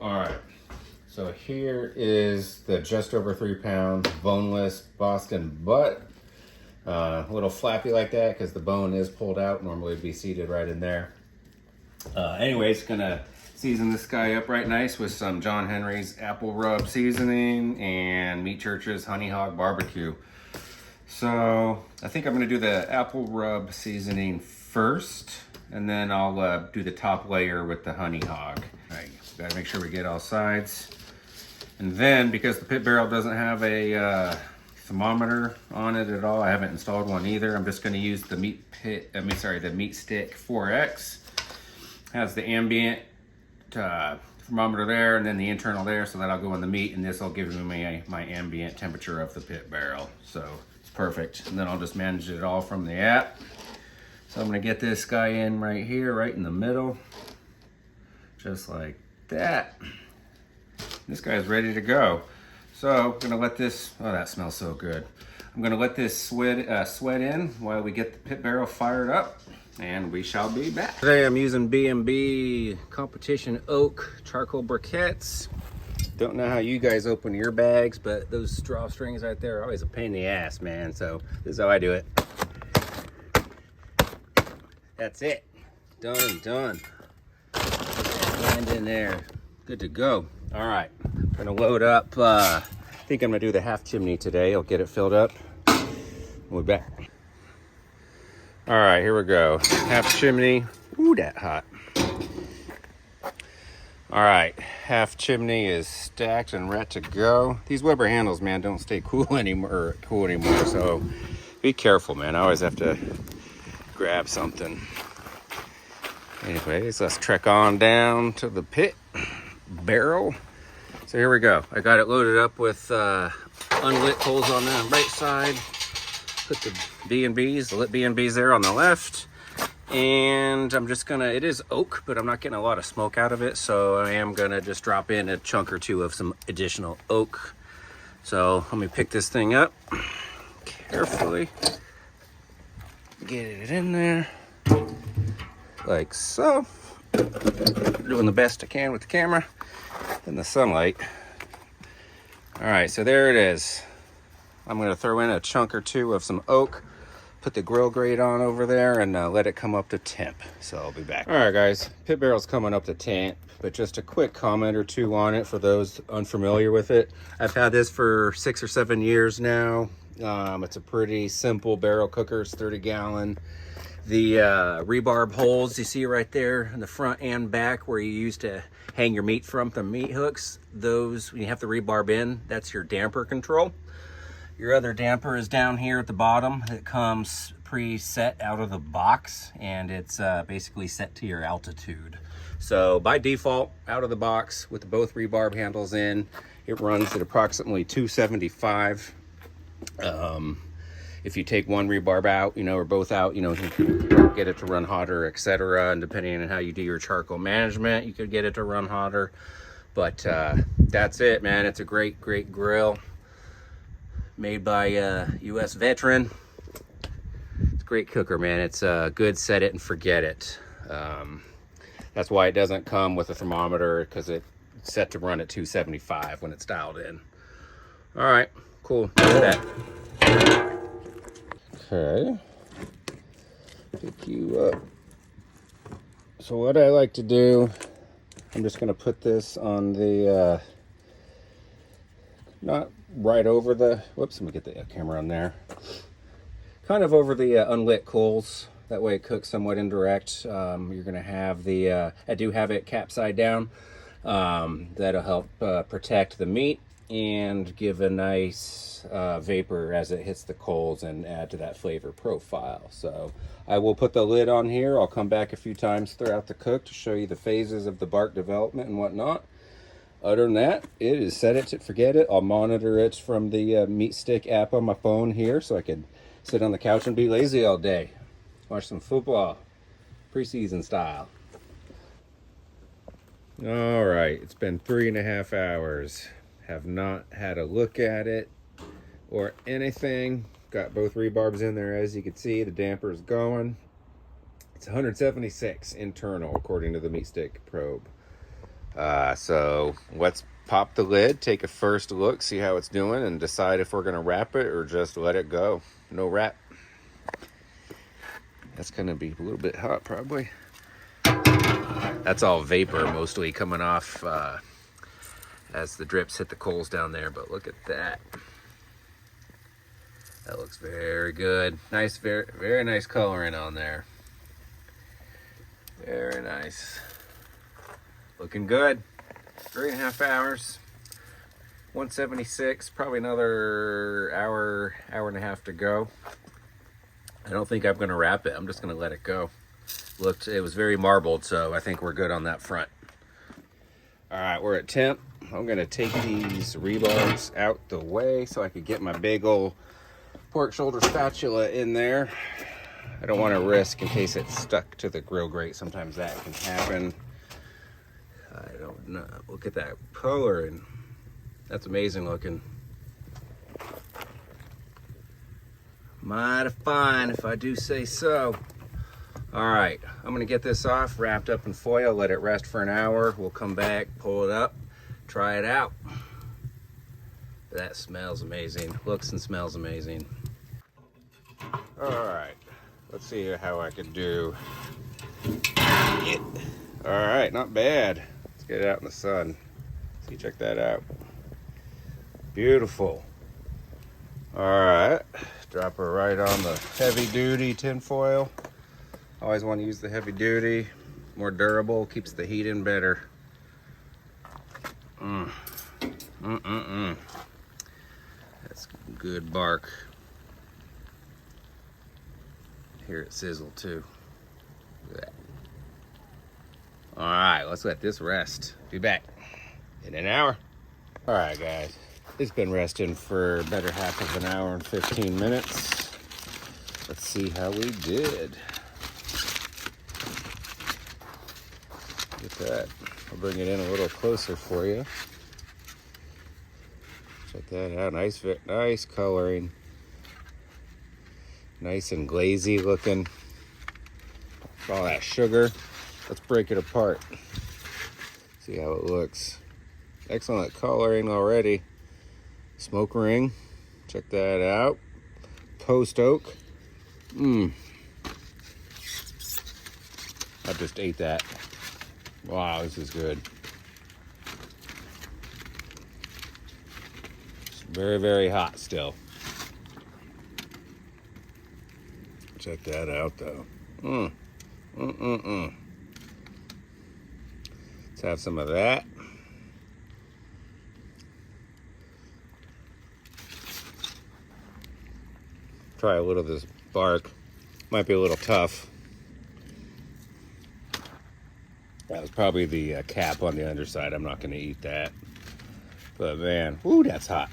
All right, so here is the just over 3 pound boneless Boston butt. A little flappy like that because the bone is pulled out. Normally it'd be seated right in there. Anyways, gonna season this guy up right nice with some John Henry's apple rub seasoning and MeatChurch's Honey Hog barbecue. So I think I'm gonna do the apple rub seasoning first, and then I'll do the top layer with the Honey Hog. All right, gotta make sure we get all sides. And then, because the pit barrel doesn't have a thermometer on it at all, I haven't installed one either, I'm just gonna use the the Meat Stick 4X. Has the ambient thermometer there and then the internal there, so that'll go in the meat, and this will give me my ambient temperature of the pit barrel. So it's perfect. And then I'll just manage it all from the app. So I'm gonna get this guy in right here, right in the middle, just like that. This guy's ready to go. So I'm gonna let this, oh, that smells so good. I'm gonna let this sweat in while we get the pit barrel fired up, and we shall be back. Today I'm using B&B Competition Oak charcoal briquettes. Don't know how you guys open your bags, but those straw strings right there are always a pain in the ass, man. So this is how I do it. That's it. Done and done. And in there. Good to go. All right, I'm gonna load up. I think I'm gonna do the half chimney today. I'll get it filled up. We'll be back. All right, here we go. Half chimney. Ooh, that hot. All right, half chimney is stacked and ready to go. These Weber handles, man, don't stay cool anymore. So be careful, man. I always have to grab something. Anyways, let's trek on down to the pit barrel. So here we go. I got it loaded up with unlit coals on the right side. Put the B&Bs, the lit B&Bs there on the left. And I'm just gonna, it is oak, but I'm not getting a lot of smoke out of it. So I am gonna just drop in a chunk or two of some additional oak. So let me pick this thing up carefully. Get it in there, like so. Doing the best I can with the camera in the sunlight. All right, so there it is. I'm gonna throw in a chunk or two of some oak, put the grill grate on over there, and let it come up to temp. So I'll be back. All right, guys, pit barrel's coming up to temp, but just a quick comment or two on it for those unfamiliar with it. I've had this for 6 or 7 years now. It's a pretty simple barrel cooker. It's 30-gallon. The rebarb holes you see right there in the front and back where you used to hang your meat from the meat hooks, those, when you have the rebarb in, that's your damper control. Your other damper is down here at the bottom. It comes preset out of the box, and it's basically set to your altitude. So by default, out of the box with both rebarb handles in, it runs at approximately 275. If you take one rebarb out, or both out, you can get it to run hotter, etc. And depending on how you do your charcoal management, you could get it to run hotter. But that's it, man. It's a great, great grill made by a U.S. veteran. It's a great cooker, man. It's good set it and forget it. That's why it doesn't come with a thermometer, because it's set to run at 275 when it's dialed in. All right, cool. That's that. Okay, pick you up. So what I like to do, I'm just going to put this on the, not right over the, whoops, let me get the camera on there. Kind of over the unlit coals. That way it cooks somewhat indirect. You're going to have the, I do have it capside down. That'll help protect the meat and give a nice vapor as it hits the coals and add to that flavor profile. So I will put the lid on here. I'll come back a few times throughout the cook to show you the phases of the bark development and whatnot. Other than that, it is set it to forget it. I'll monitor it from the Meat Stick app on my phone here, so I can sit on the couch and be lazy all day. Watch some football, preseason style. All right, it's been 3.5 hours. Have not had a look at it or anything. Got both rebarbs in there, as you can see. The damper is going. It's 176 internal, according to the Meat Stick probe. So let's pop the lid, take a first look, see how it's doing, and decide if we're going to wrap it or just let it go. No wrap. That's going to be a little bit hot, probably. That's all vapor mostly coming off as the drips hit the coals down there. But look at that. That looks very good. Nice, very, very nice coloring on there. Very nice. Looking good. 3.5 hours. 176. Probably another hour, hour and a half to go. I don't think I'm going to wrap it. I'm just going to let it go. It was very marbled, so I think we're good on that front. All right, we're at temp. I'm going to take these rebars out the way so I could get my big old pork shoulder spatula in there. I don't want to risk in case it's stuck to the grill grate. Sometimes that can happen. I don't know. Look at that color, and that's amazing looking. Mighty fine, if I do say so. All right, I'm gonna get this off, wrapped up in foil, let it rest for an hour. We'll come back, pull it up, try it out. That smells amazing, looks and smells amazing. All right, let's see how I can do it. All right, not bad. Let's get it out in the sun. See, check that out. Beautiful. All right, drop her right on the heavy duty tin foil. Always want to use the heavy duty, more durable, keeps the heat in better. That's good bark. Hear it sizzle too. Look at that. All right, let's let this rest. Be back in an hour. All right, guys, it's been resting for a better half of an hour and 15 minutes. Let's see how we did. Look at that. I'll bring it in a little closer for you. Check that out. Nice coloring. Nice and glazy looking. All that sugar. Let's break it apart. See how it looks. Excellent coloring already. Smoke ring. Check that out. Post oak. I just ate that. Wow, this is good. It's very, very hot still. Check that out, though. Let's have some of that. Try a little of this bark. Might be a little tough. That was probably the cap on the underside. I'm not going to eat that. But man, ooh, that's hot.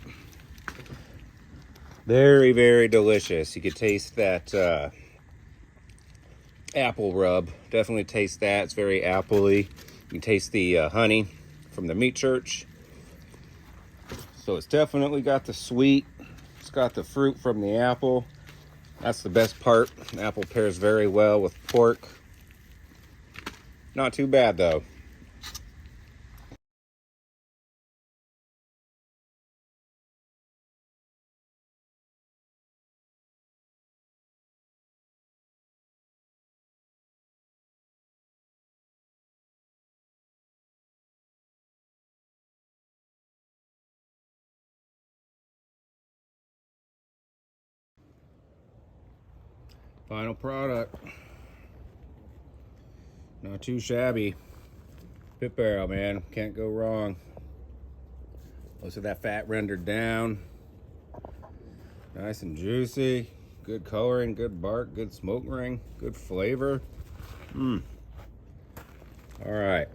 Very, very delicious. You could taste that apple rub. Definitely taste that. It's very appley. You can taste the honey from the MeatChurch. So it's definitely got the sweet. It's got the fruit from the apple. That's the best part. The apple pairs very well with pork. Not too bad though. Final product. Not too shabby. Pit barrel, man. Can't go wrong. Most of that fat rendered down. Nice and juicy. Good coloring, good bark, good smoke ring, good flavor. All right.